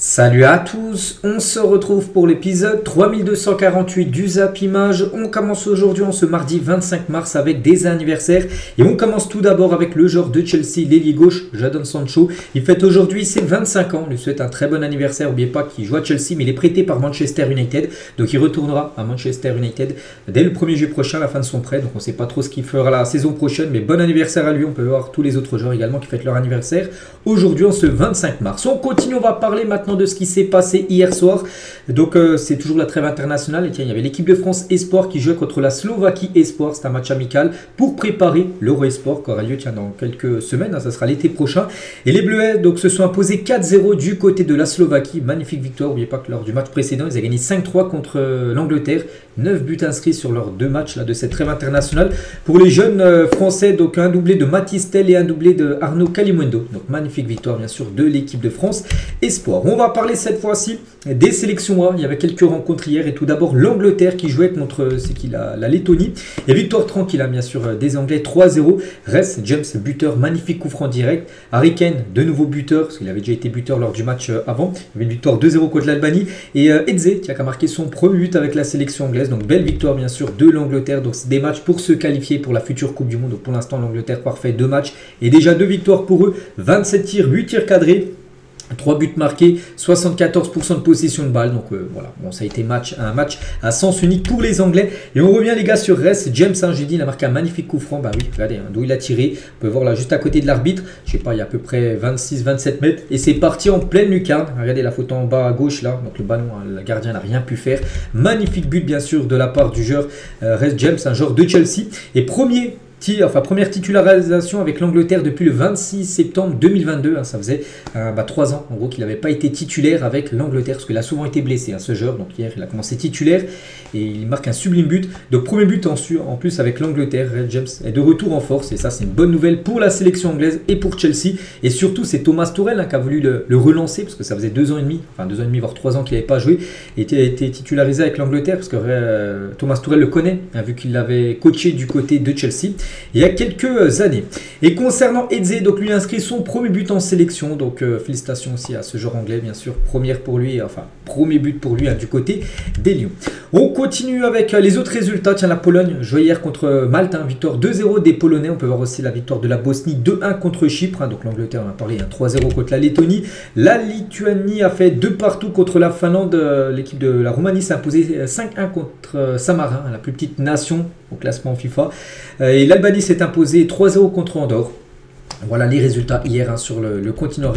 Salut à tous, on se retrouve pour l'épisode 3248 du Zap Image. On commence aujourd'hui en ce mardi 25 mars avec des anniversaires et on commence tout d'abord avec le joueur de Chelsea, l'ailier gauche Jadon Sancho. Il fête aujourd'hui ses 25 ans, on lui souhaite un très bon anniversaire. N'oubliez pas qu'il joue à Chelsea mais il est prêté par Manchester United, donc il retournera à Manchester United dès le 1er juillet prochain, à la fin de son prêt. Donc on ne sait pas trop ce qu'il fera la saison prochaine, mais bon anniversaire à lui. On peut voir tous les autres joueurs également qui fêtent leur anniversaire aujourd'hui en ce 25 mars. On continue, on va parler maintenant de ce qui s'est passé hier soir. Donc c'est toujours la trêve internationale. Et tiens, il y avait l'équipe de France Espoir qui jouait contre la Slovaquie Espoir. C'est un match amical pour préparer l'Euro Espoir qui aura lieu dans quelques semaines. Ça sera l'été prochain. Et les Bleuets donc, se sont imposés 4-0 du côté de la Slovaquie. Magnifique victoire. N'oubliez pas que lors du match précédent, ils ont gagné 5-3 contre l'Angleterre. 9 buts inscrits sur leurs deux matchs de cette trêve internationale. Pour les jeunes français, donc un doublé de Mathys Tel et un doublé de Arnaud Kalimundo. Donc magnifique victoire bien sûr de l'équipe de France Espoir. On va parler cette fois-ci des sélections A. Il y avait quelques rencontres hier et tout d'abord l'Angleterre qui jouait contre la Lettonie. Et victoire tranquille bien sûr des Anglais 3-0. Reece James buteur, magnifique coup franc direct. Harry Kane de nouveau buteur parce qu'il avait déjà été buteur lors du match avant. Il y avait une victoire 2-0 contre l'Albanie. Et Eze qui a marqué son premier but avec la sélection anglaise. Donc belle victoire bien sûr de l'Angleterre. Donc c'est des matchs pour se qualifier pour la future Coupe du Monde. Donc pour l'instant l'Angleterre parfait, 2 matchs et déjà 2 victoires pour eux. 27 tirs, 8 tirs cadrés. 3 buts marqués, 74% de possession de balle. Donc voilà, bon, ça a été un match à sens unique pour les Anglais. Et on revient les gars sur Reece James. J'ai dit, il a marqué un magnifique coup franc. Bah oui, regardez d'où il a tiré. On peut voir là juste à côté de l'arbitre. Je sais pas, il y a à peu près 26-27 mètres. Et c'est parti en pleine lucarne. Regardez la photo en bas à gauche là. Donc le ballon, le gardien n'a rien pu faire. Magnifique but bien sûr de la part du joueur Reece James, un joueur de Chelsea. Et première titularisation avec l'Angleterre depuis le 26 septembre 2022. Ça faisait 3 ans en gros qu'il n'avait pas été titulaire avec l'Angleterre parce qu'il a souvent été blessé ce joueur. Donc hier il a commencé titulaire et il marque un sublime but. Donc premier but en plus avec l'Angleterre. Reece James est de retour en force et ça c'est une bonne nouvelle pour la sélection anglaise et pour Chelsea. Et surtout c'est Thomas Tuchel qui a voulu le relancer parce que ça faisait 2 ans et demi, voire 3 ans qu'il n'avait pas joué et été titularisé avec l'Angleterre parce que Thomas Tuchel le connaît vu qu'il l'avait coaché du côté de Chelsea il y a quelques années. Et concernant Eze, donc lui inscrit son premier but en sélection. Donc félicitations aussi à ce joueur anglais, bien sûr. Premier but pour lui du côté des Lions. On continue avec les autres résultats. Tiens, la Pologne jouait hier contre Malte. Victoire 2-0 des Polonais. On peut voir aussi la victoire de la Bosnie 2-1 contre Chypre. Donc l'Angleterre, on a parlé, 3-0 contre la Lettonie. La Lituanie a fait 2 partout contre la Finlande. L'équipe de la Roumanie s'est imposée 5-1 contre Saint-Marin, la plus petite nation au classement FIFA. Et l'Albanie s'est imposée 3-0 contre Andorre. Voilà les résultats hier sur le continent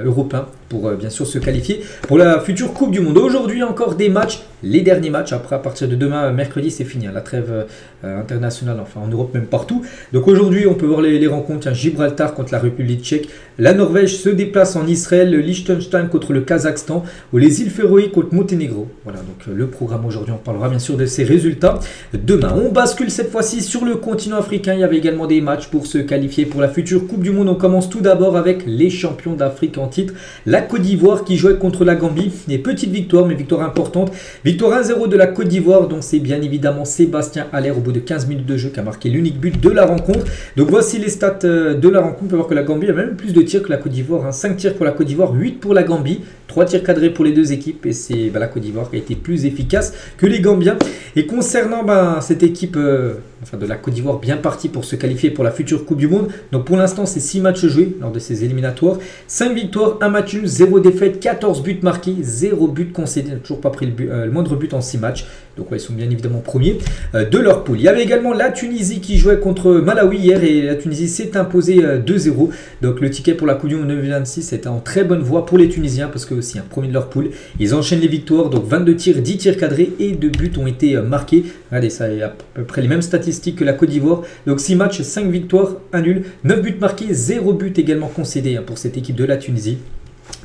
européen pour bien sûr se qualifier pour la future Coupe du Monde. Aujourd'hui encore des matchs, les derniers matchs. Après à partir de demain mercredi c'est fini, la trêve internationale, en Europe même partout. Donc aujourd'hui on peut voir les rencontres. Gibraltar contre la République tchèque, la Norvège se déplace en Israël, le Liechtenstein contre le Kazakhstan ou les îles Féroé contre Monténégro. Voilà donc le programme aujourd'hui, on parlera bien sûr de ces résultats demain. On bascule cette fois-ci sur le continent africain. Il y avait également des matchs pour se qualifier pour la future Coupe du Monde. On commence tout d'abord avec les champions d'Afrique en titre, la Côte d'Ivoire qui jouait contre la Gambie. Des petites victoires, mais victoire importante. Victoire 1-0 de la Côte d'Ivoire, donc c'est bien évidemment Sébastien Haller au bout de 15 minutes de jeu qui a marqué l'unique but de la rencontre. Donc voici les stats de la rencontre. On peut voir que la Gambie a même plus de tirs que la Côte d'Ivoire. 5 tirs pour la Côte d'Ivoire, 8 pour la Gambie. 3 tirs cadrés pour les deux équipes et c'est la Côte d'Ivoire qui a été plus efficace que les Gambiens. Et concernant cette équipe de la Côte d'Ivoire bien partie pour se qualifier pour la future Coupe du Monde. Donc pour l'instant c'est 6 matchs joués lors de ces éliminatoires. 5 victoires, 1 match nul, 0 défaite, 14 buts marqués, 0 but concédé. Toujours pas pris le moindre but en 6 matchs. Donc ils sont bien évidemment premiers de leur poule. Il y avait également la Tunisie qui jouait contre Malawi hier et la Tunisie s'est imposée 2-0. Donc le ticket pour la Coupe du Monde 2026 était en très bonne voie pour les Tunisiens parce que aussi premier de leur poule. Ils enchaînent les victoires, donc 22 tirs, 10 tirs cadrés et 2 buts ont été marqués. Regardez, ça a à peu près les mêmes statistiques que la Côte d'Ivoire. Donc 6 matchs, 5 victoires, 1 nul, 9 buts marqués, 0 but également concédé pour cette équipe de la Tunisie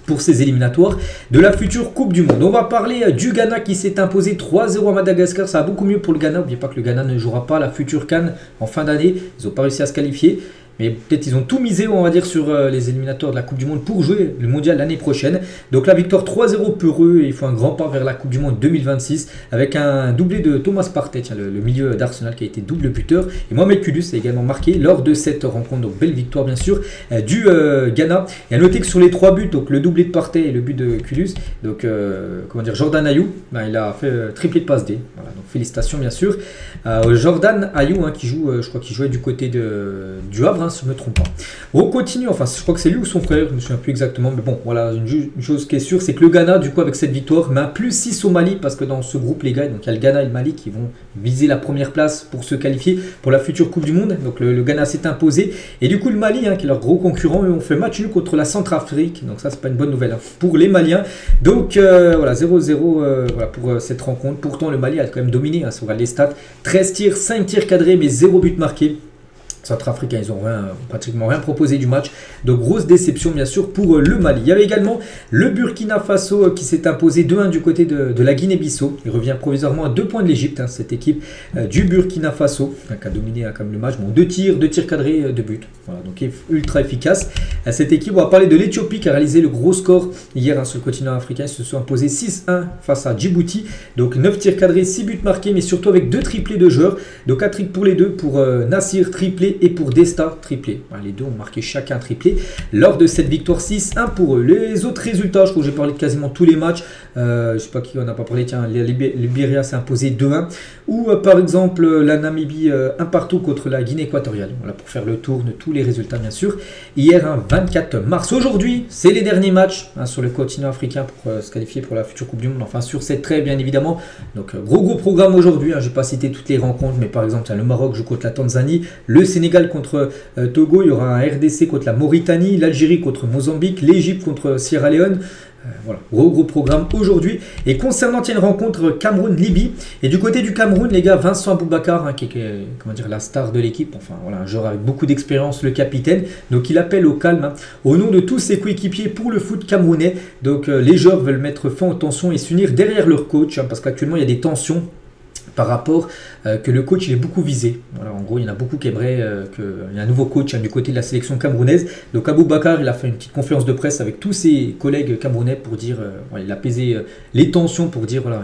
pour ces éliminatoires de la future Coupe du Monde. On va parler du Ghana qui s'est imposé 3-0 à Madagascar. Ça va beaucoup mieux pour le Ghana. N'oubliez pas que le Ghana ne jouera pas la future CAN en fin d'année. Ils n'ont pas réussi à se qualifier. mais peut-être ils ont tout misé, on va dire, sur les éliminateurs de la Coupe du Monde pour jouer le mondial l'année prochaine. Donc la victoire 3-0 pour eux, et ils font un grand pas vers la Coupe du Monde 2026 avec un doublé de Thomas Partey, le milieu d'Arsenal qui a été double buteur. Et Mohamed Kudus a également marqué lors de cette rencontre. Donc belle victoire bien sûr du Ghana. Et à noter que sur les 3 buts, donc le doublé de Partey et le but de Kudus, donc comment dire, Jordan Ayew, il a fait triplé de passe D. Voilà, donc félicitations bien sûr. Jordan Ayew qui joue, je crois qu'il jouait du côté du Havre, si je ne me trompe pas. On continue, enfin je crois que c'est lui ou son frère, je ne me souviens plus exactement, mais bon voilà, une chose qui est sûre, c'est que le Ghana du coup avec cette victoire met un plus 6 au Mali, parce que dans ce groupe les gars, donc il y a le Ghana et le Mali qui vont viser la première place pour se qualifier pour la future Coupe du Monde. Donc le Ghana s'est imposé, et du coup le Mali qui est leur gros concurrent, eux ont fait match nul contre la Centrafrique, donc ça c'est pas une bonne nouvelle pour les Maliens. Donc voilà, 0-0 voilà, pour cette rencontre. Pourtant le Mali a quand même dominé, si on regarde les stats, 13 tirs, 5 tirs cadrés mais 0 but marqué. Centrafricains, ils n'ont pratiquement rien proposé du match. Donc grosse déception bien sûr pour le Mali. Il y avait également le Burkina Faso qui s'est imposé 2-1 du côté de la Guinée-Bissau. Il revient provisoirement à 2 points de l'Égypte, cette équipe du Burkina Faso qui a dominé quand même le match. Bon, 2 tirs cadrés, 2 buts. Voilà, donc ultra efficace. Cette équipe, on va parler de l'Éthiopie qui a réalisé le gros score hier sur le continent africain. Ils se sont imposés 6-1 face à Djibouti. Donc 9 tirs cadrés, 6 buts marqués, mais surtout avec 2 triplés de joueurs. Donc hat-trick pour les deux, pour Nassir triplé et pour Desta triplé. Les deux ont marqué chacun triplé lors de cette victoire 6-1 pour eux. Les autres résultats, je crois que j'ai parlé de quasiment tous les matchs. Je ne sais pas qui on n'a pas parlé. Tiens, le Libéria s'est imposé 2-1. Ou par exemple la Namibie 1 partout contre la Guinée équatoriale. Voilà, pour faire le tour de tous les résultats bien sûr. Hier, 24 mars. Aujourd'hui, c'est les derniers matchs sur le continent africain pour se qualifier pour la future Coupe du Monde. Enfin sur cette trêve bien évidemment. Donc gros programme aujourd'hui. Je ne vais pas citer toutes les rencontres, mais par exemple le Maroc joue contre la Tanzanie, le Sénégal contre Togo, il y aura un RDC contre la Mauritanie, l'Algérie contre Mozambique, l'Égypte contre Sierra Leone. Voilà, gros programme aujourd'hui. Et concernant une rencontre Cameroun-Libye, et du côté du Cameroun, les gars, Vincent Aboubakar, qui est comment dire, la star de l'équipe, enfin voilà, un joueur avec beaucoup d'expérience, le capitaine, donc il appelle au calme au nom de tous ses coéquipiers pour le foot camerounais. Donc les joueurs veulent mettre fin aux tensions et s'unir derrière leur coach, parce qu'actuellement il y a des tensions par rapport que le coach il est beaucoup visé. Voilà, en gros, il y en a beaucoup qui aimeraient qu'il y ait un nouveau coach du côté de la sélection camerounaise. Donc Aboubakar, il a fait une petite conférence de presse avec tous ses collègues camerounais pour dire, il a apaisé les tensions pour dire, voilà,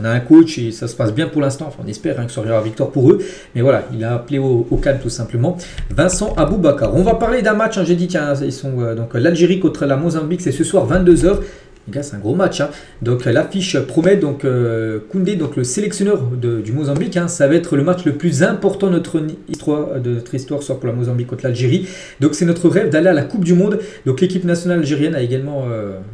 on a un coach et ça se passe bien pour l'instant. Enfin, on espère que ça aura la victoire pour eux. Mais voilà, il a appelé au calme tout simplement. Vincent Aboubakar. On va parler d'un match, j'ai dit, tiens, ils sont donc l'Algérie contre la Mozambique, c'est ce soir 22 h. Les gars, c'est un gros match. Donc l'affiche promet, donc Koundé, donc le sélectionneur du Mozambique, ça va être le match le plus important de notre histoire, soit pour la Mozambique contre l'Algérie. Donc c'est notre rêve d'aller à la Coupe du Monde. Donc l'équipe nationale algérienne a également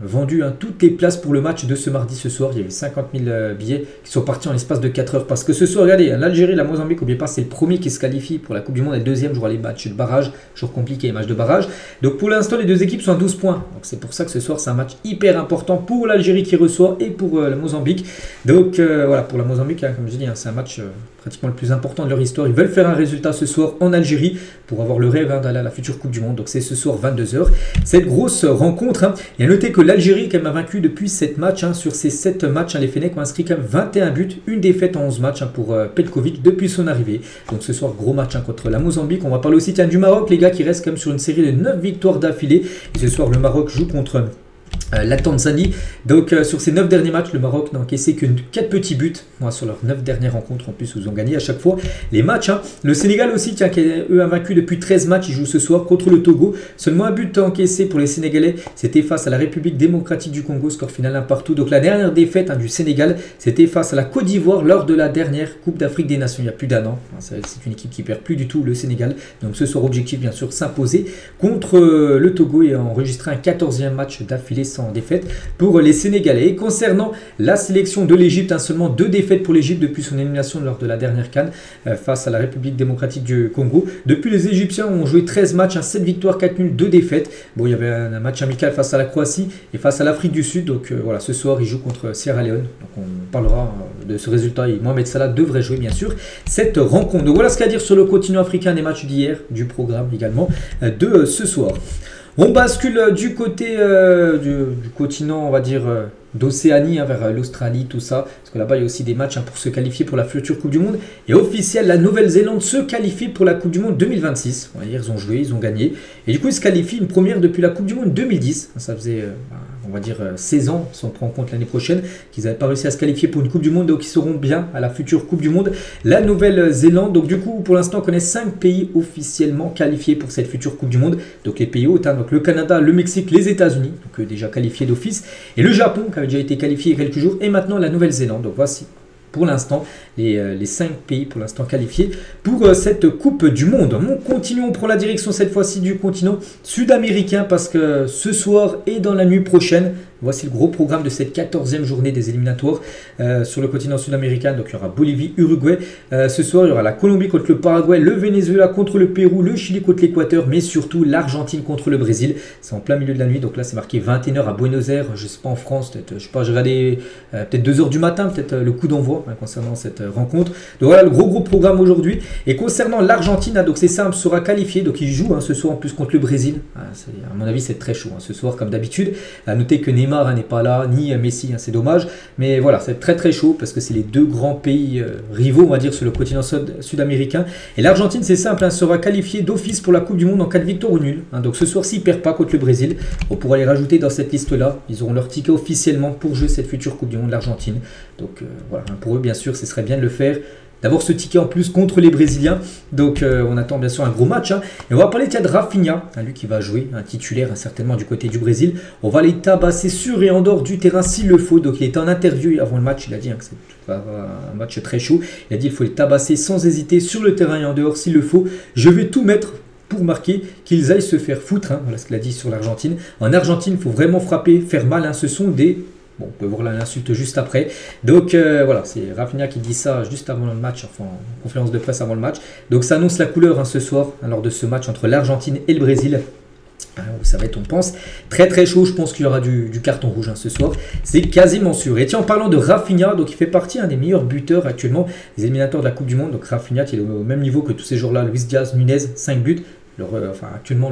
vendu toutes les places pour le match de ce mardi ce soir. Il y a eu 50 000 billets qui sont partis en l'espace de 4 heures. Parce que ce soir, regardez, l'Algérie, la Mozambique, n'oubliez pas, c'est le premier qui se qualifie pour la Coupe du Monde et le deuxième jouera les matchs de barrage. Toujours compliqué, les matchs de barrage. Donc pour l'instant, les deux équipes sont à 12 points. Donc c'est pour ça que ce soir, c'est un match hyper important pour l'Algérie qui reçoit et pour la Mozambique. Donc voilà, pour la Mozambique, comme je dis, c'est un match pratiquement le plus important de leur histoire. Ils veulent faire un résultat ce soir en Algérie pour avoir le rêve d'aller à la future Coupe du Monde. Donc c'est ce soir 22 h. Cette grosse rencontre. Et à noter que l'Algérie quand même a vaincu depuis 7 matchs. Sur ces 7 matchs, les Fennecs ont inscrit quand même 21 buts, une défaite en 11 matchs pour Petkovic depuis son arrivée. Donc ce soir, gros match contre la Mozambique. On va parler aussi du Maroc, les gars, qui restent quand même sur une série de 9 victoires d'affilée. Et ce soir, le Maroc joue contre la Tanzanie. Donc sur ces 9 derniers matchs, le Maroc n'a encaissé que 4 petits buts sur leurs 9 dernières rencontres. En plus, ils ont gagné à chaque fois les matchs. Le Sénégal aussi, qui eux a vaincu depuis 13 matchs. Ils jouent ce soir contre le Togo. Seulement un but encaissé pour les Sénégalais. C'était face à la République démocratique du Congo. Score final 1 partout. Donc la dernière défaite du Sénégal, c'était face à la Côte d'Ivoire lors de la dernière Coupe d'Afrique des Nations. Il y a plus d'un an. C'est une équipe qui perd plus du tout, le Sénégal. Donc ce soir, objectif bien sûr s'imposer contre le Togo et enregistrer un 14e match d'affilée sans défaite pour les Sénégalais. Et concernant la sélection de l'Égypte, seulement 2 défaites pour l'Égypte depuis son élimination lors de la dernière CAN face à la République démocratique du Congo. Depuis, les Égyptiens ont joué 13 matchs, 7 victoires, 4 nuls, 2 défaites. Bon, il y avait un match amical face à la Croatie et face à l'Afrique du Sud. Donc voilà, ce soir, ils jouent contre Sierra Leone. Donc on parlera de ce résultat et Mohamed Salah devrait jouer bien sûr cette rencontre. Donc voilà ce qu'il y a à dire sur le continent africain des matchs d'hier, du programme également de ce soir. On bascule du côté du continent, on va dire, d'Océanie, hein, vers l'Australie, tout ça. Parce que là-bas, il y a aussi des matchs, hein, pour se qualifier pour la future Coupe du Monde. Et officiel, la Nouvelle-Zélande se qualifie pour la Coupe du Monde 2026. Bon, hier, ils ont joué, ils ont gagné. Et du coup, ils se qualifient une première depuis la Coupe du Monde 2010. Ça faisait, on va dire, 16 ans, si on prend en compte l'année prochaine, qu'ils n'avaient pas réussi à se qualifier pour une Coupe du Monde. Donc, ils seront bien à la future Coupe du Monde. La Nouvelle-Zélande, donc du coup, pour l'instant, on connaît 5 pays officiellement qualifiés pour cette future Coupe du Monde. Donc, les pays hôtes, hein, donc le Canada, le Mexique, les États-Unis, donc déjà qualifiés d'office, et le Japon, qui avait déjà été qualifié il y a quelques jours, et maintenant la Nouvelle-Zélande. Donc, voici pour l'instant les 5 pays pour l'instant qualifiés pour cette Coupe du Monde. Continuons pour la direction cette fois-ci du continent sud-américain, parce que ce soir et dans la nuit prochaine, voici le gros programme de cette 14e journée des éliminatoires sur le continent sud-américain. Donc il y aura Bolivie, Uruguay. Ce soir, il y aura la Colombie contre le Paraguay, le Venezuela contre le Pérou, le Chili contre l'Équateur, mais surtout l'Argentine contre le Brésil. C'est en plein milieu de la nuit, donc là c'est marqué 21h à Buenos Aires. Je ne sais pas en France, peut-être, je sais pas, j'ai regardé peut-être 2h du matin, peut-être le coup d'envoi, hein, concernant cette rencontre. Donc voilà le gros programme aujourd'hui. Et concernant l'Argentine, hein, donc c'est simple, sera qualifié. Donc il joue, hein, ce soir en plus contre le Brésil. À mon avis, c'est très chaud, hein, ce soir comme d'habitude. À noter que Neymar, hein, n'est pas là, ni Messi, hein, c'est dommage. Mais voilà, c'est très chaud parce que c'est les deux grands pays rivaux, on va dire, sur le continent sud-américain. Et l'Argentine, c'est simple, hein, sera qualifiée d'office pour la Coupe du Monde en cas de victoire ou nul. Hein. Donc ce soir, s'ils ne perdent pas contre le Brésil, on pourra les rajouter dans cette liste-là. Ils auront leur ticket officiellement pour jouer cette future Coupe du Monde, l'Argentine. Donc voilà, hein, pour eux, bien sûr, ce serait bien de le faire. D'avoir ce ticket en plus contre les Brésiliens. Donc on attend bien sûr un gros match. Hein. Et on va parler de Rafinha, hein, lui qui va jouer, un titulaire, hein, certainement du côté du Brésil. On va les tabasser sur et en dehors du terrain s'il le faut. Donc il était en interview avant le match, il a dit, hein, que c'est un match très chaud. Il a dit qu'il faut les tabasser sans hésiter sur le terrain et en dehors s'il le faut. Je vais tout mettre pour marquer, qu'ils aillent se faire foutre. Hein. Voilà ce qu'il a dit sur l'Argentine. En Argentine, il faut vraiment frapper, faire mal. Hein. Ce sont des... Bon, on peut voir l'insulte juste après. Donc voilà, c'est Rafinha qui dit ça juste avant le match, enfin en conférence de presse avant le match. Donc ça annonce la couleur, hein, ce soir, hein, lors de ce match entre l'Argentine et le Brésil. Ça va être, on pense, très chaud. Je pense qu'il y aura du carton rouge, hein, ce soir. C'est quasiment sûr. Et tiens, en parlant de Rafinha, donc il fait partie, des meilleurs buteurs actuellement, les éliminateurs de la Coupe du Monde. Donc Rafinha qui est au même niveau que tous ces joueurs-là, Luis Diaz, Nunez, 5 buts. Actuellement,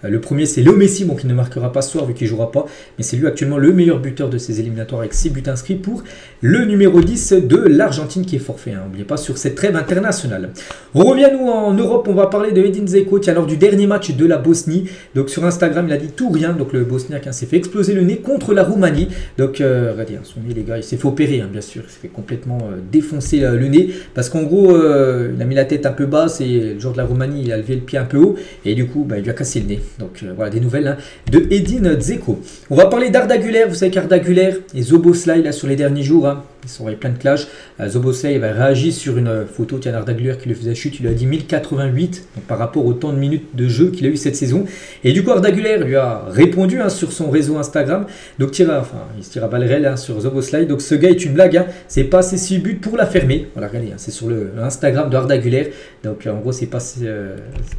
le premier, c'est Léo Messi, bon, qui ne marquera pas ce soir vu qu'il ne jouera pas. Mais c'est lui actuellement le meilleur buteur de ces éliminatoires avec 6 buts inscrits pour le numéro 10 de l'Argentine qui est forfait. Hein. N'oubliez pas sur cette trêve internationale. On revient, nous, en Europe. On va parler de Edin Dzeko. Tiens, lors du dernier match de la Bosnie. Donc sur Instagram, il a dit tout rien. Donc le Bosniaque, hein, s'est fait exploser le nez contre la Roumanie. Donc regardez, hein, son nez, les gars, il s'est fait opérer, hein, bien sûr. Il s'est fait complètement défoncer le nez. Parce qu'en gros, il a mis la tête un peu basse et le joueur de la Roumanie, il a levé le pied un peu haut. Et du coup, il lui a cassé le nez. Donc voilà, des nouvelles, hein, de Edin Dzeko. On va parler d'Arda Güler. Vous savez qu'Arda Güler et Szoboszlai, là, sur les derniers jours, hein, ils sont plein de clashs. Szoboszlai avait réagi sur une photo d'Arda Güler qui le faisait chute. Il lui a dit 1088, donc par rapport au temps de minutes de jeu qu'il a eu cette saison. Et du coup, Arda Güler lui a répondu, hein, sur son réseau Instagram. Donc il se tire à balles réelles, hein, sur Szoboszlai. Donc ce gars est une blague, hein. C'est pas assez 6 buts pour la fermer. Voilà, regardez, hein, c'est sur le Instagram d'Arda Güler. Donc en gros, c'est pas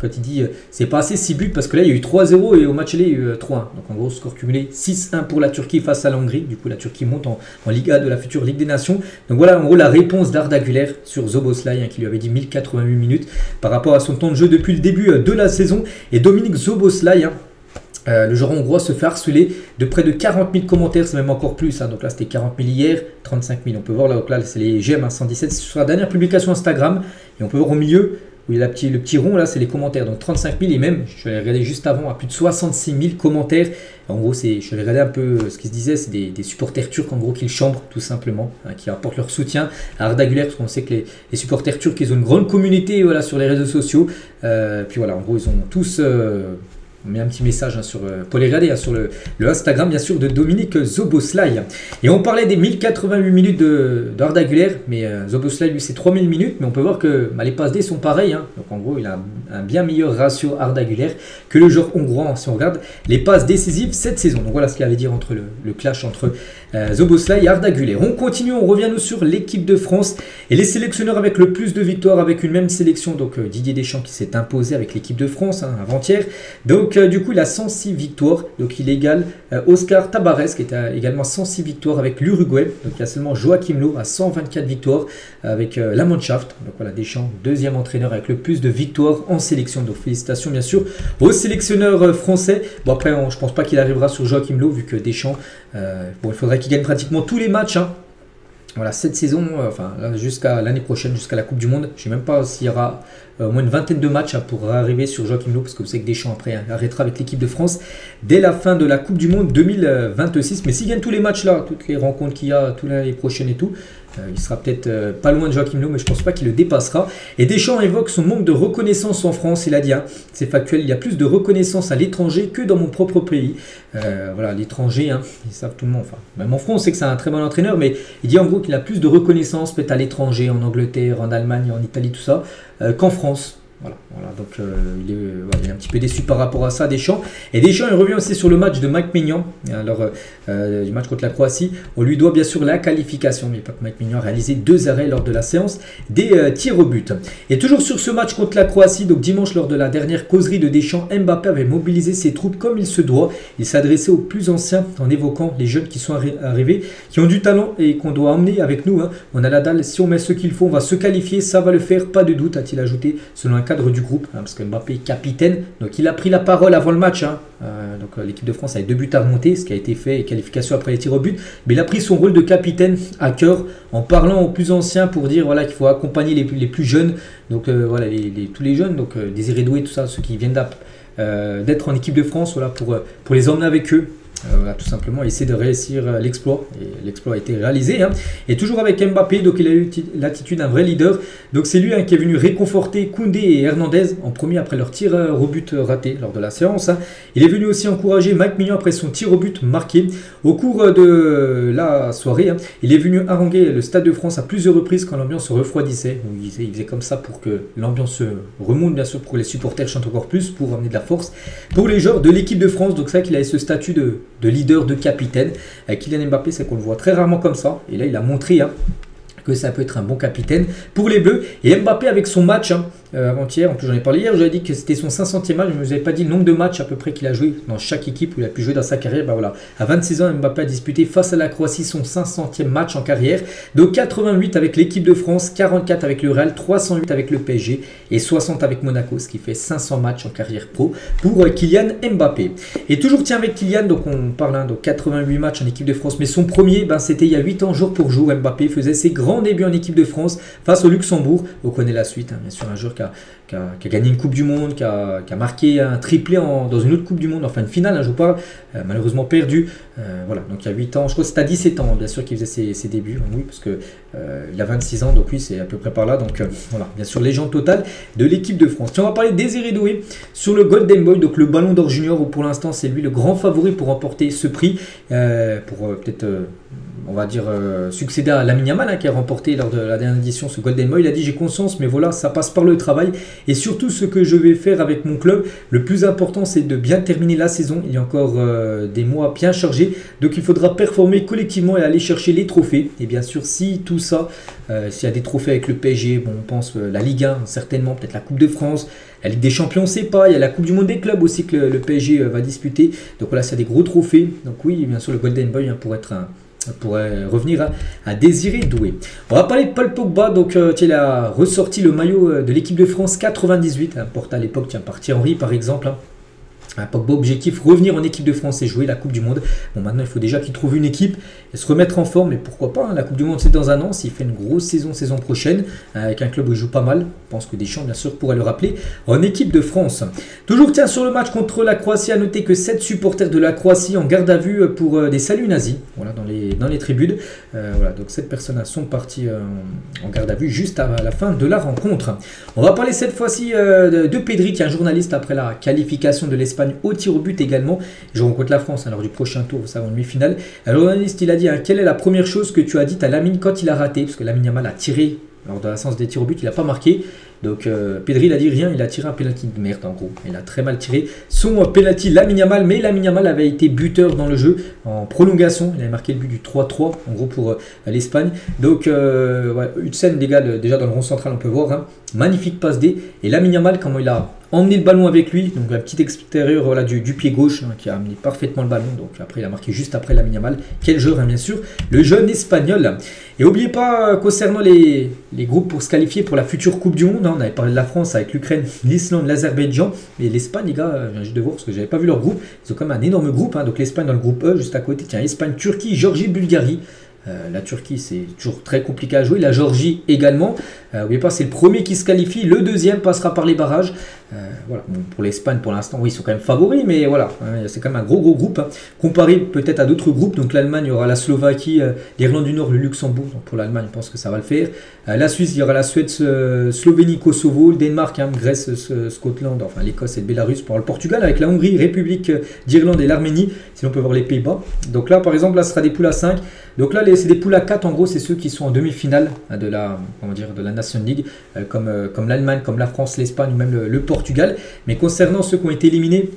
quand il dit c'est pas assez 6 buts parce que là il y a eu 3-0 et au match aller il y a eu 3-1. Donc en gros, score cumulé 6-1 pour la Turquie face à la Hongrie. Du coup, la Turquie monte en Ligue A de la future Ligue des Nations. Donc voilà en gros la réponse d'Arda Güler sur Szoboszlai, hein, qui lui avait dit 1088 minutes par rapport à son temps de jeu depuis le début de la saison. Et Dominique Szoboszlai, hein, le joueur hongrois, se fait harceler de près de 40 000 commentaires, c'est même encore plus. Hein. Donc là, c'était 40 000 hier, 35 000. On peut voir là, donc là c'est les GM, hein, 117. C'est sur la dernière publication Instagram. Et on peut voir au milieu, où il y a le petit rond, là, c'est les commentaires. Donc 35 000 et même, je vais aller regarder juste avant, à plus de 66 000 commentaires. En gros, je vais aller regarder un peu ce qui se disait. C'est des supporters turcs, en gros, qui le chambrent, tout simplement, hein, qui apportent leur soutien à Arda Güler, parce qu'on sait que les supporters turcs, ils ont une grande communauté, voilà, sur les réseaux sociaux. Puis voilà, en gros, ils ont tous... on met un petit message, hein, pour les regarder, hein, sur le Instagram, bien sûr, de Dominique Szoboszlai. Et on parlait des 1088 minutes d'Arda Güler, mais Szoboszlai, lui, c'est 3000 minutes. Mais on peut voir que les passes D sont pareilles. Hein. Donc en gros, il a un bien meilleur ratio Arda Güler que le joueur hongrois, hein, si on regarde les passes décisives cette saison. Donc voilà ce qu'il avait à dire entre le clash entre Szoboszlai et Arda Güler. On continue, on revient nous sur l'équipe de France et les sélectionneurs avec le plus de victoires avec une même sélection. Donc Didier Deschamps qui s'est imposé avec l'équipe de France, hein, avant-hier. Donc du coup il a 106 victoires, donc il égale Oscar Tabarez qui est également 106 victoires avec l'Uruguay. Donc il y a seulement Joachim Löw à 124 victoires avec la Mannschaft. Donc voilà, Deschamps, deuxième entraîneur avec le plus de victoires en sélection. Donc félicitations bien sûr aux sélectionneurs français. Bon après je pense pas qu'il arrivera sur Joachim Löw vu que Deschamps, bon il faudrait qui gagne pratiquement tous les matchs. Hein. Voilà, cette saison, enfin jusqu'à l'année prochaine, jusqu'à la Coupe du Monde, je ne sais même pas s'il y aura au moins une vingtaine de matchs pour arriver sur Joachim Löw, parce que vous savez que Deschamps après arrêtera avec l'équipe de France dès la fin de la Coupe du Monde 2026. Mais s'il gagne tous les matchs là, toutes les rencontres qu'il y a, toutes les prochaines et tout, il sera peut-être pas loin de Joachim Löw, mais je ne pense pas qu'il le dépassera. Et Deschamps évoque son manque de reconnaissance en France. Il a dit, hein, c'est factuel, il y a plus de reconnaissance à l'étranger que dans mon propre pays. Voilà, l'étranger, hein, ils savent tout le monde. Enfin, même en France, on sait que c'est un très bon entraîneur, mais il dit en gros qu'il a plus de reconnaissance peut-être à l'étranger, en Angleterre, en Allemagne, en Italie, tout ça, qu'en France. Voilà, donc il est un petit peu déçu par rapport à ça, Deschamps. Et Deschamps, il revient aussi sur le match de Mike Maignan, alors du match contre la Croatie. On lui doit bien sûr la qualification, mais pas que Mike Maignan a réalisé 2 arrêts lors de la séance des tirs au but. Et toujours sur ce match contre la Croatie, donc dimanche lors de la dernière causerie de Deschamps, Mbappé avait mobilisé ses troupes comme il se doit. Il s'adressait aux plus anciens en évoquant les jeunes qui sont arrivés, qui ont du talent et qu'on doit emmener avec nous. Hein. On a la dalle, si on met ce qu'il faut, on va se qualifier, ça va le faire, pas de doute, a-t-il ajouté, selon un cadre du groupe, hein, parce que Mbappé est capitaine, donc il a pris la parole avant le match. Hein. Donc l'équipe de France avait 2 buts à remonter, ce qui a été fait, et qualification après les tirs au but, mais il a pris son rôle de capitaine à cœur en parlant aux plus anciens pour dire voilà, qu'il faut accompagner les plus jeunes, donc voilà, tous les jeunes, donc Désiré Doué, tout ça, ceux qui viennent d'être en équipe de France, voilà, pour les emmener avec eux. Voilà, tout simplement essayer de réussir l'exploit, et l'exploit a été réalisé, hein. Et toujours avec Mbappé, donc il a eu l'attitude d'un vrai leader, donc c'est lui, hein, qui est venu réconforter Koundé et Hernandez en premier après leur tir au but raté lors de la séance, hein. Il est venu aussi encourager Mike Maignan après son tir au but marqué au cours de la soirée, hein. Il est venu haranguer le Stade de France à plusieurs reprises quand l'ambiance se refroidissait. Il faisait comme ça pour que l'ambiance remonte, bien sûr, pour que les supporters chantent encore plus, pour amener de la force pour les joueurs de l'équipe de France. Donc c'est vrai qu'il avait ce statut de leader, de capitaine. Kylian Mbappé, c'est qu'on le voit très rarement comme ça. Et là, il a montré, hein, que ça peut être un bon capitaine pour les Bleus. Et Mbappé avec son match, hein, avant-hier, en plus j'en ai parlé hier, je vous ai dit que c'était son 500e match, je ne vous avais pas dit le nombre de matchs à peu près qu'il a joué dans chaque équipe où il a pu jouer dans sa carrière. Ben voilà. À 26 ans, Mbappé a disputé face à la Croatie son 500e match en carrière, donc 88 avec l'équipe de France, 44 avec le Real, 308 avec le PSG et 60 avec Monaco, ce qui fait 500 matchs en carrière pro pour Kylian Mbappé. Et toujours tiens avec Kylian, donc on parle, hein, de 88 matchs en équipe de France, mais son premier, ben, c'était il y a 8 ans jour pour jour. Mbappé faisait ses grands débuts en équipe de France face au Luxembourg. On connaît la suite, hein, bien sûr, un joueur qui a gagné une Coupe du Monde, qui a marqué un triplé dans une autre Coupe du Monde, enfin une finale, hein, je vous parle, malheureusement perdu. Voilà, donc il y a 8 ans, je crois que c'était à 17 ans, bien sûr, qu'il faisait ses débuts. Oui, parce que il a 26 ans, donc oui, c'est à peu près par là. Donc voilà, bien sûr, légende totale de l'équipe de France. Tiens, on va parler de Désiré Doué sur le Golden Boy, donc le Ballon d'Or Junior, où pour l'instant, c'est lui le grand favori pour remporter ce prix, pour peut-être... on va dire, succéder à Lamine Yamal, hein, qui a remporté lors de la dernière édition ce Golden Boy. Il a dit j'ai conscience, mais voilà, ça passe par le travail et surtout ce que je vais faire avec mon club. Le plus important, c'est de bien terminer la saison. Il y a encore des mois bien chargés, donc il faudra performer collectivement et aller chercher les trophées. Et bien sûr, si tout ça, s'il y a des trophées avec le PSG, bon, on pense la Ligue 1, certainement, peut-être la Coupe de France, la Ligue des Champions, on ne sait pas. Il y a la Coupe du Monde des clubs aussi que le PSG va disputer. Donc voilà, c'est des gros trophées. Donc oui, bien sûr, le Golden Boy, hein, pour être pourrait revenir à Désiré Doué. On va parler de Paul Pogba, donc il a ressorti le maillot de l'équipe de France 98, hein, porté à l'époque par Thierry Henry par exemple. Hein. Pogba, objectif, revenir en équipe de France et jouer la Coupe du Monde. Bon, maintenant, il faut déjà qu'il trouve une équipe et se remettre en forme. Et pourquoi pas, hein, la Coupe du Monde, c'est dans un an. S'il fait une grosse saison prochaine, avec un club où il joue pas mal, je pense que Deschamps, bien sûr, pourrait le rappeler en équipe de France. Toujours, tiens, sur le match contre la Croatie, à noter que 7 supporters de la Croatie en garde à vue pour des saluts nazis, voilà, dans les tribunes. Voilà, donc 7 personnes sont parties en garde à vue juste à la fin de la rencontre. On va parler cette fois-ci de Pedri, qui est un journaliste après la qualification de l'Espagne au tir au but également. Je rencontre la France, hein, lors du prochain tour, ça en demi-finale. Le journaliste, il a dit, hein, quelle est la première chose que tu as dit à Lamine quand il a raté, parce que Lamine Yamal a tiré lors de la séance des tirs au but, il n'a pas marqué. Donc Pedri, il a dit rien, il a tiré un penalty de merde en gros. Il a très mal tiré son penalty Lamine Yamal, mais Lamine Yamal avait été buteur dans le jeu en prolongation. Il avait marqué le but du 3-3 en gros pour l'Espagne. Donc ouais, une scène déjà dans le rond central, on peut voir, hein, magnifique passe D. Et Lamine Yamal, comment il a emmené le ballon avec lui, donc un petit extérieur voilà, du pied gauche hein, qui a amené parfaitement le ballon. Donc après il a marqué juste après Lamine Yamal. Quel joueur hein, bien sûr, le jeune espagnol. Et n'oubliez pas concernant les groupes pour se qualifier pour la future Coupe du Monde, hein, on avait parlé de la France avec l'Ukraine, l'Islande, l'Azerbaïdjan, mais l'Espagne les gars, je viens juste de voir parce que j'avais pas vu leur groupe, ils ont quand même un énorme groupe, hein, donc l'Espagne dans le groupe E, juste à côté, tiens Espagne, Turquie, Géorgie, Bulgarie. La Turquie c'est toujours très compliqué à jouer, la Géorgie également. N'oubliez pas, c'est le premier qui se qualifie, le deuxième passera par les barrages. Voilà. Bon, pour l'Espagne pour l'instant, oui, ils sont quand même favoris, mais voilà, hein, c'est quand même un gros groupe. Hein. Comparé peut-être à d'autres groupes, donc l'Allemagne, il y aura la Slovaquie, l'Irlande du Nord, le Luxembourg. Donc pour l'Allemagne, je pense que ça va le faire. La Suisse, il y aura la Suède, Slovénie, Kosovo, le Danemark, hein, Grèce, Scotland, enfin l'Écosse et le Bélarus. Pour le Portugal, avec la Hongrie, République d'Irlande et l'Arménie. Sinon, on peut voir les Pays-Bas. Donc là, par exemple, là, ce sera des poules à 5. Donc là, c'est des poules à 4, en gros, c'est ceux qui sont en demi-finale de la Nation League, comme l'Allemagne, comme la France, l'Espagne ou même le Portugal. Mais concernant ceux qui ont été éliminés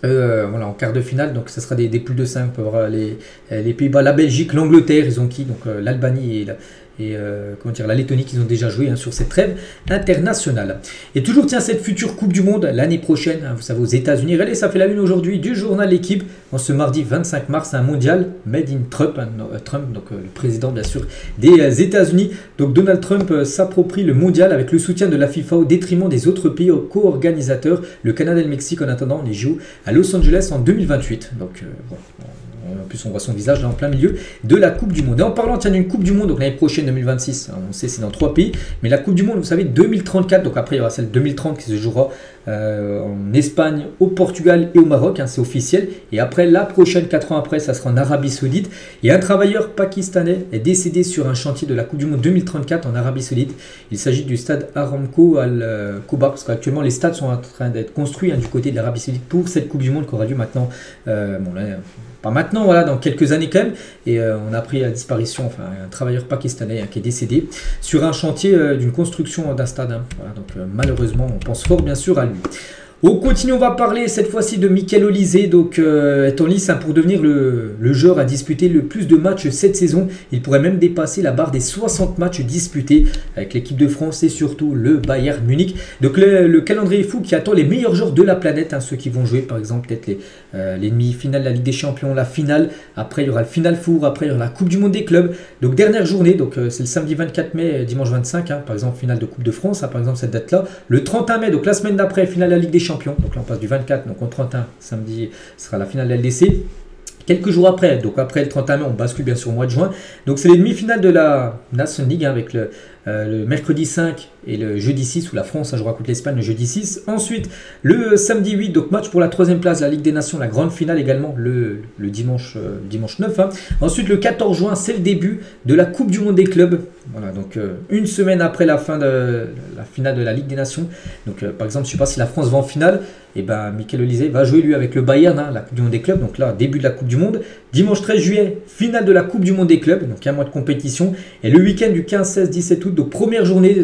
voilà, en quart de finale, donc ce sera des poules de 5, on peut voir les Pays-Bas, la Belgique, l'Angleterre, ils ont qui? Donc l'Albanie et la Lettonie qu'ils ont déjà joué hein, sur cette trêve internationale. Et toujours tiens cette future Coupe du Monde l'année prochaine, hein, vous savez aux États-Unis. Regardez, ça fait la une aujourd'hui du journal L'équipe en ce mardi 25 mars, un mondial made in Trump, hein, Trump donc le président bien sûr des États-Unis. Donc Donald Trump s'approprie le mondial avec le soutien de la FIFA au détriment des autres pays co-organisateurs, le Canada et le Mexique en attendant les JO à Los Angeles en 2028. Donc voilà. En plus, on voit son visage là en plein milieu de la Coupe du Monde. Et en parlant d'une Coupe du Monde, donc l'année prochaine 2026, on sait c'est dans 3 pays, mais la Coupe du Monde, vous savez, 2034, donc après il y aura celle 2030 qui se jouera en Espagne, au Portugal et au Maroc, hein, c'est officiel. Et après, la prochaine, 4 ans après, ça sera en Arabie Saoudite. Et un travailleur pakistanais est décédé sur un chantier de la Coupe du Monde 2034 en Arabie Saoudite. Il s'agit du stade Aramco Al-Khobar, parce qu'actuellement les stades sont en train d'être construits hein, du côté de l'Arabie Saoudite pour cette Coupe du Monde qui aura lieu maintenant. Bon, là, pas maintenant, voilà, dans quelques années quand même. Et on a appris la disparition, enfin un travailleur pakistanais hein, qui est décédé sur un chantier d'une construction d'un stade. Hein. Voilà, donc malheureusement, on pense fort bien sûr à lui. On continue, on va parler cette fois-ci de Michael Olise, donc est en lice hein, pour devenir le joueur à disputer le plus de matchs cette saison. Il pourrait même dépasser la barre des 60 matchs disputés avec l'équipe de France et surtout le Bayern Munich. Donc le calendrier fou qui attend les meilleurs joueurs de la planète, hein, ceux qui vont jouer par exemple peut-être les demi-finales de la Ligue des Champions, la finale, après il y aura le Final Four, après il y aura la Coupe du Monde des clubs. Donc dernière journée, donc c'est le samedi 24 mai, dimanche 25, hein, par exemple finale de Coupe de France, hein, par exemple cette date-là. Le 31 mai, donc la semaine d'après, finale de la Ligue des Champions. Donc là on passe du 24, donc au 31, samedi, ce sera la finale de la LDC. Quelques jours après, donc après le 31 mai, on bascule bien sûr au mois de juin. Donc c'est les demi-finales de la Nation League hein, avec le mercredi 5 et le jeudi 6 où la France jouera contre l'Espagne le jeudi 6. Ensuite, le samedi 8, donc match pour la 3e place, la Ligue des Nations, la grande finale également le dimanche 9. Hein. Ensuite, le 14 juin, c'est le début de la Coupe du Monde des clubs. Voilà, donc une semaine après la fin de la finale de la Ligue des Nations. Donc par exemple, je ne sais pas si la France va en finale, et ben Michael Olise va jouer lui avec le Bayern, hein, la Coupe du Monde des clubs. Donc là, début de la Coupe du Monde. Dimanche 13 juillet, finale de la Coupe du Monde des clubs, donc un mois de compétition. Et le week-end du 15, 16, 17 août, donc première journée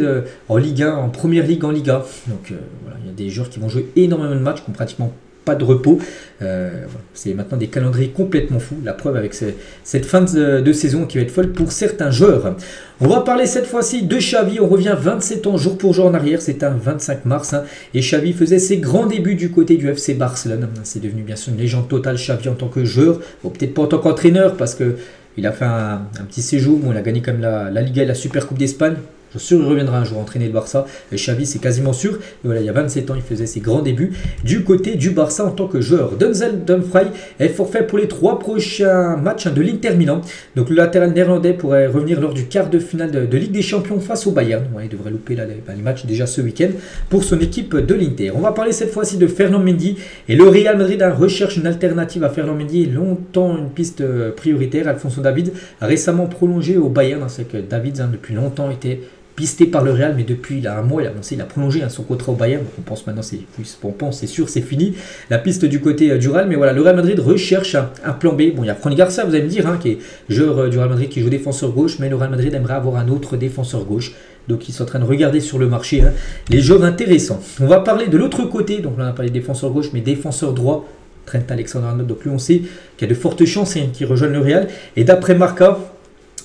en Ligue 1, en Première Ligue, en Liga. Donc voilà, il y a des joueurs qui vont jouer énormément de matchs, qui ont pratiquement pas de repos. Voilà. C'est maintenant des calendriers complètement fous. La preuve avec cette fin de saison qui va être folle pour certains joueurs. On va parler cette fois-ci de Xavi. On revient 27 ans jour pour jour en arrière. C'est un 25 mars. Hein, et Xavi faisait ses grands débuts du côté du FC Barcelone. C'est devenu bien sûr une légende totale, Xavi, en tant que joueur. Bon, peut-être pas en tant qu'entraîneur parce que il a fait un petit séjour. Bon, il a gagné quand même la Liga et la Super Coupe d'Espagne. Je suis sûr qu'il reviendra un jour entraîner le Barça. Et Xavi, c'est quasiment sûr. Et voilà, il y a 27 ans, il faisait ses grands débuts du côté du Barça en tant que joueur. Denzel Dumfries est forfait pour les 3 prochains matchs de l'Inter Milan. Donc le latéral néerlandais pourrait revenir lors du quart de finale de Ligue des Champions face au Bayern. Ouais, il devrait louper les matchs déjà ce week-end pour son équipe de l'Inter. On va parler cette fois-ci de Ferland Mendy. Et le Real Madrid recherche une alternative à Ferland Mendy. Longtemps une piste prioritaire. Alphonso Davies a récemment prolongé au Bayern. C'est que Davies depuis longtemps était pisté par le Real, mais depuis un mois, il a annoncé, il a prolongé son contrat au Bayern. Donc on pense maintenant, c'est sûr, c'est fini. La piste du côté du Real, mais voilà, le Real Madrid recherche un plan B. Bon, il y a Fran Garcia, vous allez me dire, hein, qui est joueur du Real Madrid, qui joue défenseur gauche, mais le Real Madrid aimerait avoir un autre défenseur gauche. Donc ils sont en train de regarder sur le marché hein, les joueurs intéressants. On va parler de l'autre côté, donc là on a parlé de défenseur gauche, mais défenseur droit, Trent Alexander-Arnold. Donc lui on sait qu'il y a de fortes chances hein, qu'il rejoigne le Real. Et d'après Marca,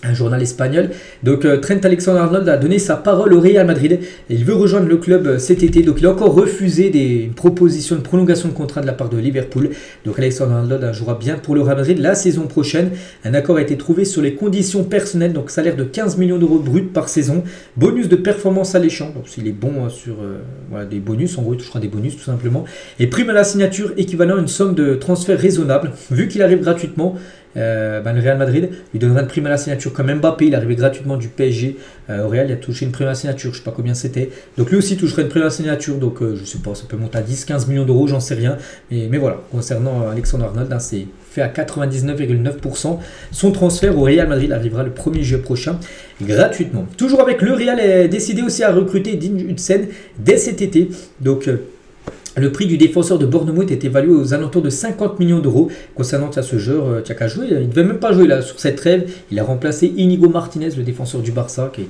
un journal espagnol. Donc Trent Alexander-Arnold a donné sa parole au Real Madrid. Il veut rejoindre le club cet été. Donc il a encore refusé une proposition de prolongation de contrat de la part de Liverpool. Donc Alexander-Arnold jouera bien pour le Real Madrid la saison prochaine. Un accord a été trouvé sur les conditions personnelles. Donc salaire de 15 millions d'euros bruts par saison. Bonus de performance alléchant. Donc s'il est bon sur voilà, des bonus, en gros il touchera des bonus tout simplement. Et prime à la signature équivalent à une somme de transfert raisonnable. Vu qu'il arrive gratuitement, le Real Madrid lui donnera une prime à la signature comme Mbappé. Il est arrivé gratuitement du PSG au Real, il a touché une prime à la signature, je ne sais pas combien c'était, donc lui aussi toucherait une prime à la signature, donc je ne sais pas, ça peut monter à 10-15 millions d'euros, j'en sais rien, mais voilà, concernant Alexander-Arnold, c'est fait à 99,9%. Son transfert au Real Madrid arrivera le 1er juillet prochain gratuitement. Toujours avec le Real, est décidé aussi à recruter Dean Hudson dès cet été, donc le prix du défenseur de Bournemouth est évalué aux alentours de 50 millions d'euros. Concernant ce joueur, qui a joué, il ne devait même pas jouer là sur cette trêve. Il a remplacé Inigo Martinez, le défenseur du Barça, qui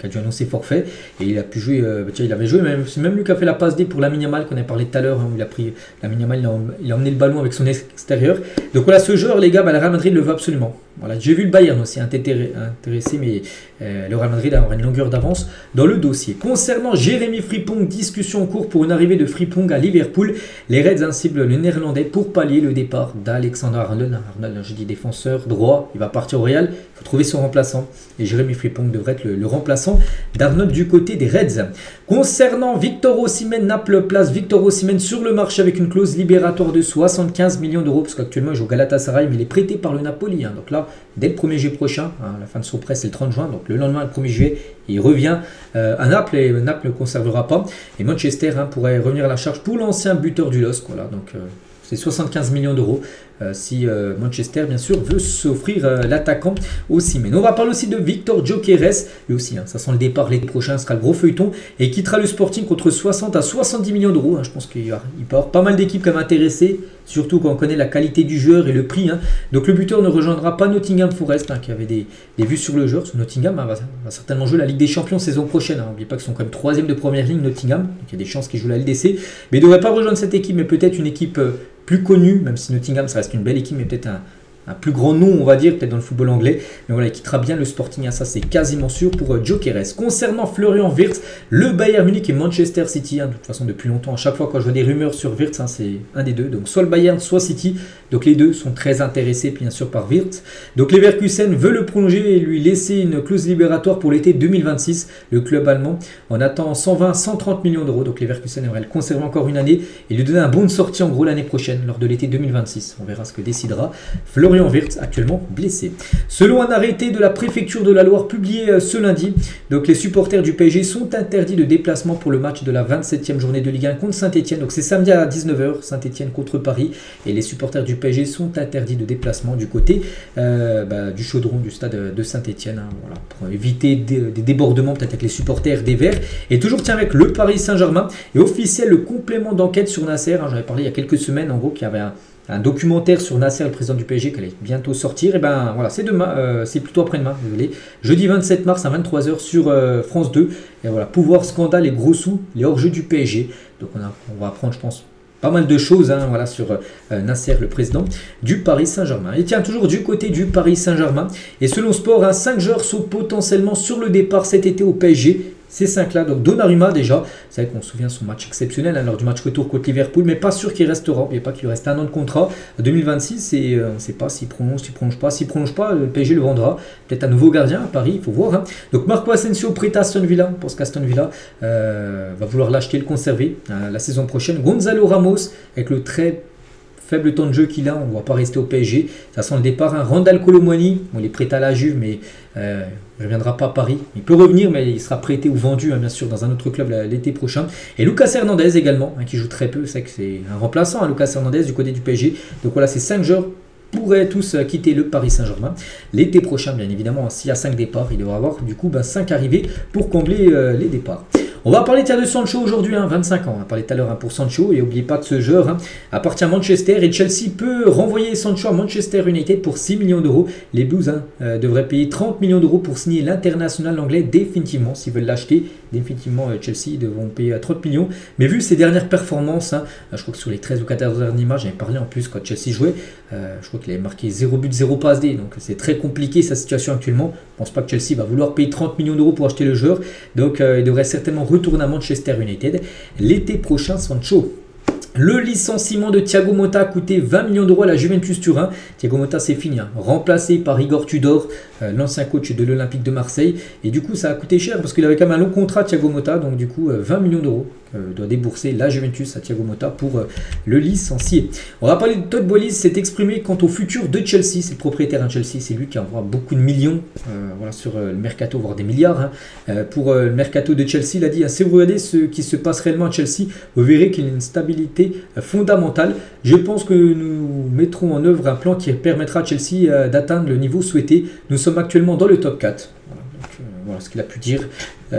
a dû annoncer forfait. Et il a pu jouer, il avait joué, c'est même lui qui a fait la passe D pour Lamine Yamal, qu'on a parlé tout à l'heure, où il a pris Lamine Yamal, il a emmené le ballon avec son extérieur. Donc voilà, ce joueur, les gars, le Real Madrid le veut absolument. Voilà, j'ai vu le Bayern aussi intéressé, mais le Real Madrid aura une longueur d'avance dans le dossier. Concernant Jérémy Frimpong, discussion en cours pour une arrivée de Frimpong à Liverpool. Les Reds ciblent le néerlandais pour pallier le départ d'Alexander-Arnold. Arnold, je dis défenseur droit, il va partir au Real, il faut trouver son remplaçant. Et Jérémy Frimpong devrait être le remplaçant d'Arnold du côté des Reds. Concernant Victor Osimhen, Naples place Victor Osimhen sur le marché avec une clause libératoire de 75 millions d'euros, parce qu'actuellement il joue au Galatasaray, mais il est prêté par le Napoli. Donc là, dès le 1er juillet prochain, la fin de son prêt c'est le 30 juin, donc le lendemain, le 1er juillet, il revient à Naples et Naples ne le conservera pas. Et Manchester pourrait revenir à la charge pour l'ancien buteur du LOSC. Voilà, donc c'est 75 millions d'euros si Manchester, bien sûr, veut s'offrir l'attaquant aussi. Mais on va parler aussi de Victor Gyökeres. Lui aussi, ça sent le départ l'été prochain, ce sera le gros feuilleton. Et quittera le Sporting contre 60 à 70 millions d'euros. Je pense qu'il peut y avoir pas mal d'équipes comme intéressées, surtout quand on connaît la qualité du joueur et le prix. Donc le buteur ne rejoindra pas Nottingham Forest, qui avait des vues sur le joueur. Nottingham va certainement jouer la Ligue des Champions saison prochaine. N'oubliez pas qu'ils sont quand même 3e de première ligne, Nottingham. Donc il y a des chances qu'ils jouent la LDC. Mais il ne devrait pas rejoindre cette équipe, mais peut-être une équipe plus connue, même si Nottingham ça reste une belle équipe, mais peut-être un plus grand nom, on va dire, peut-être dans le football anglais. Mais voilà, il quittera bien le Sporting, ça c'est quasiment sûr pour Gyökeres. Concernant Florian Wirtz, le Bayern Munich et Manchester City, de toute façon depuis longtemps, à chaque fois quand je vois des rumeurs sur Wirtz, c'est un des deux, donc soit le Bayern, soit City. Donc les deux sont très intéressés bien sûr par Wirtz. Donc Leverkusen veut le prolonger et lui laisser une clause libératoire pour l'été 2026. Le club allemand en attend 120-130 millions d'euros. Donc Leverkusen aimerait le conserver encore une année et lui donner un bon de sortie en gros l'année prochaine, lors de l'été 2026. On verra ce que décidera Florian Wirtz, actuellement blessé. Selon un arrêté de la préfecture de la Loire publié ce lundi, donc les supporters du PSG sont interdits de déplacement pour le match de la 27e journée de Ligue 1 contre Saint-Etienne. Donc c'est samedi à 19 h, Saint-Etienne contre Paris. Et les supporters du PSG sont interdits de déplacement du côté du chaudron du stade de Saint-Etienne. Voilà, pour éviter des débordements peut-être avec les supporters des Verts. Et toujours tiens avec le Paris Saint-Germain. Et officiel le complément d'enquête sur Nasser. J'en avais parlé il y a quelques semaines en gros qu'il y avait un documentaire sur Nasser, le président du PSG, qui allait bientôt sortir. Et ben voilà, c'est demain, c'est plutôt après-demain, désolé. Jeudi 27 mars à 23 h sur France 2. Et voilà, pouvoir, scandale et gros sous, les hors-jeux du PSG. Donc on va apprendre, je pense, pas mal de choses voilà, sur Nasser, le président du Paris Saint-Germain. Et tiens, toujours du côté du Paris Saint-Germain. Et selon Sport, 5 joueurs sont potentiellement sur le départ cet été au PSG. Ces 5-là, donc Donnarumma déjà, c'est vrai qu'on se souvient de son match exceptionnel lors du match retour contre Liverpool, mais pas sûr qu'il restera. N'oubliez pas qu'il lui reste un an de contrat. 2026, et on ne sait pas s'il prolonge, s'il prolonge pas. S'il prolonge pas, le PSG le vendra. Peut-être un nouveau gardien à Paris, il faut voir. Donc Marco Asensio prêt à Aston Villa. Je pense qu'Aston Villa va vouloir l'acheter, le conserver la saison prochaine. Gonzalo Ramos, avec le très faible temps de jeu qu'il a, on ne va pas rester au PSG. Ça sent le départ. Randal Kolo Muani, il est prêt à la Juve, mais il ne reviendra pas à Paris. Il peut revenir, mais il sera prêté ou vendu, bien sûr, dans un autre club l'été prochain. Et Lucas Hernandez également, qui joue très peu. C'est que c'est un remplaçant, Lucas Hernandez, du côté du PSG. Donc voilà, ces 5 joueurs pourraient tous quitter le Paris Saint-Germain. L'été prochain, bien évidemment, s'il y a 5 départs, il devra avoir du coup 5 arrivées pour combler les départs. On va parler de Sancho aujourd'hui, 25 ans. On a parlé tout à l'heure pour Sancho et n'oubliez pas que ce joueur appartient à Manchester et Chelsea peut renvoyer Sancho à Manchester United pour 6 millions d'euros. Les Blues devraient payer 30 millions d'euros pour signer l'international anglais définitivement. S'ils veulent l'acheter, définitivement Chelsea devront payer 30 millions. Mais vu ses dernières performances, je crois que sur les 13 ou 14 derniers matchs, j'avais parlé en plus quand Chelsea jouait, je crois qu'il avait marqué 0 but, 0 passe D. Donc c'est très compliqué sa situation actuellement. Je ne pense pas que Chelsea va vouloir payer 30 millions d'euros pour acheter le joueur. Donc il devrait certainement retourner à Manchester United l'été prochain. Sancho. Le licenciement de Thiago Motta a coûté 20 millions d'euros à la Juventus Turin. Thiago Motta c'est fini, remplacé par Igor Tudor, l'ancien coach de l'Olympique de Marseille. Et du coup ça a coûté cher parce qu'il avait quand même un long contrat Thiago Motta. Donc du coup 20 millions d'euros doit débourser la Juventus à Thiago Motta pour le licencier. On va parler de Todd Boehly, s'est exprimé quant au futur de Chelsea. C'est le propriétaire de Chelsea, c'est lui qui envoie beaucoup de millions sur le mercato, voire des milliards. Pour le mercato de Chelsea, il a dit, si vous regardez ce qui se passe réellement à Chelsea, vous verrez qu'il y a une stabilité fondamentale. Je pense que nous mettrons en œuvre un plan qui permettra à Chelsea d'atteindre le niveau souhaité. Nous sommes actuellement dans le top 4. Voilà ce qu'il a pu dire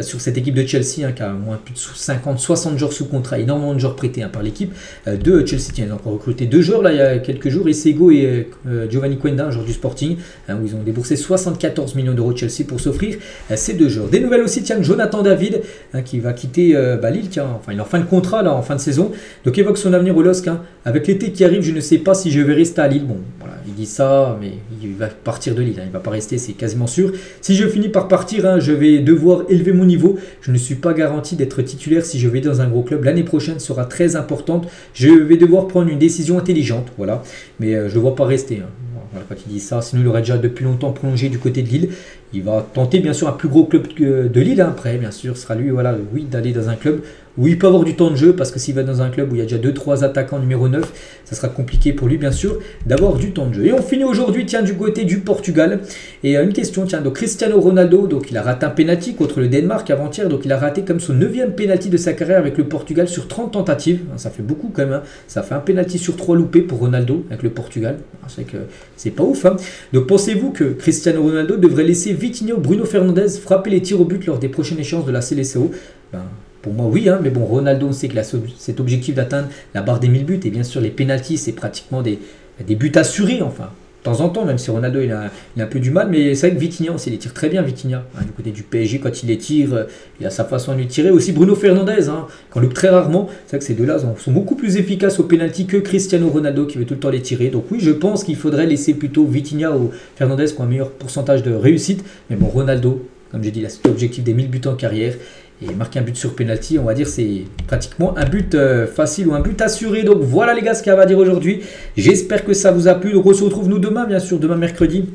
sur cette équipe de Chelsea qui a moins plus de 50-60 joueurs sous contrat, énormément de joueurs prêtés par l'équipe de Chelsea. Ils ont encore recruté 2 joueurs là, il y a quelques jours, Essego et Giovanni Quenda, un joueur du Sporting, où ils ont déboursé 74 millions d'euros de Chelsea pour s'offrir ces 2 joueurs. Des nouvelles aussi, Jonathan David qui va quitter Lille, il est en fin de contrat là, en fin de saison, donc évoque son avenir au LOSC. Avec l'été qui arrive, je ne sais pas si je vais rester à Lille. Bon, voilà, il dit ça, mais il va partir de Lille, il ne va pas rester, c'est quasiment sûr. Si je finis par partir, je vais devoir élever mon niveau. Je ne suis pas garanti d'être titulaire si je vais dans un gros club. L'année prochaine sera très importante. Je vais devoir prendre une décision intelligente. Voilà. Mais je ne le vois pas rester. Voilà, quand il dit ça, sinon il aurait déjà depuis longtemps prolongé du côté de Lille. Il va tenter bien sûr un plus gros club de Lille. Après, bien sûr, sera lui d'aller dans un club où il peut avoir du temps de jeu, parce que s'il va dans un club où il y a déjà 2-3 attaquants numéro 9, ça sera compliqué pour lui bien sûr d'avoir du temps de jeu. Et on finit aujourd'hui du côté du Portugal. Et une question, donc Cristiano Ronaldo, donc il a raté un penalty contre le Danemark avant-hier, donc il a raté comme son 9e penalty de sa carrière avec le Portugal sur 30 tentatives. Ça fait beaucoup quand même, ça fait un penalty sur 3 loupés pour Ronaldo avec le Portugal. C'est que c'est pas ouf. Donc pensez-vous que Cristiano Ronaldo devrait laisser Vitinha ou Bruno Fernandes frapper les tirs au but lors des prochaines échéances de la CLSO? Pour moi, oui, mais bon, Ronaldo, on sait qu'il a cet objectif d'atteindre la barre des 1000 buts. Et bien sûr, les pénaltys, c'est pratiquement des buts assurés, enfin. De temps en temps, même si Ronaldo, il a un peu du mal. Mais c'est vrai que Vitinha, aussi, il les tire très bien, Vitinha. Du côté du PSG, quand il les tire, il a sa façon de les tirer. Aussi Bruno Fernandes, qu'on loupe très rarement. C'est vrai que ces deux-là sont beaucoup plus efficaces au pénalty que Cristiano Ronaldo, qui veut tout le temps les tirer. Donc oui, je pense qu'il faudrait laisser plutôt Vitinha ou Fernandes qui ont un meilleur pourcentage de réussite. Mais bon, Ronaldo, comme j'ai dit, il a cet objectif des 1000 buts en carrière. Et marquer un but sur penalty, on va dire c'est pratiquement un but facile ou un but assuré. Donc voilà les gars ce qu'il y a à dire aujourd'hui. J'espère que ça vous a plu. Donc on se retrouve nous demain, bien sûr, demain mercredi.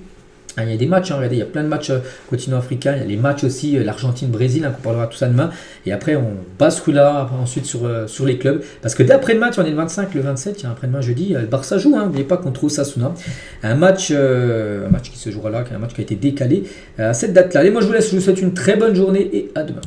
Il y a des matchs, regardez, il y a plein de matchs continent africain. Il y a les matchs aussi, l'Argentine-Brésil, qu'on parlera tout ça demain. Et après, on basculera ensuite sur les clubs. Parce que dès après-demain, on est le 25, le 27, il y a après-demain jeudi, le Barça joue, n'oubliez pas, contre Osasuna. Un match qui se jouera là, un match qui a été décalé à cette date-là. Et moi, je vous laisse, je vous souhaite une très bonne journée et à demain.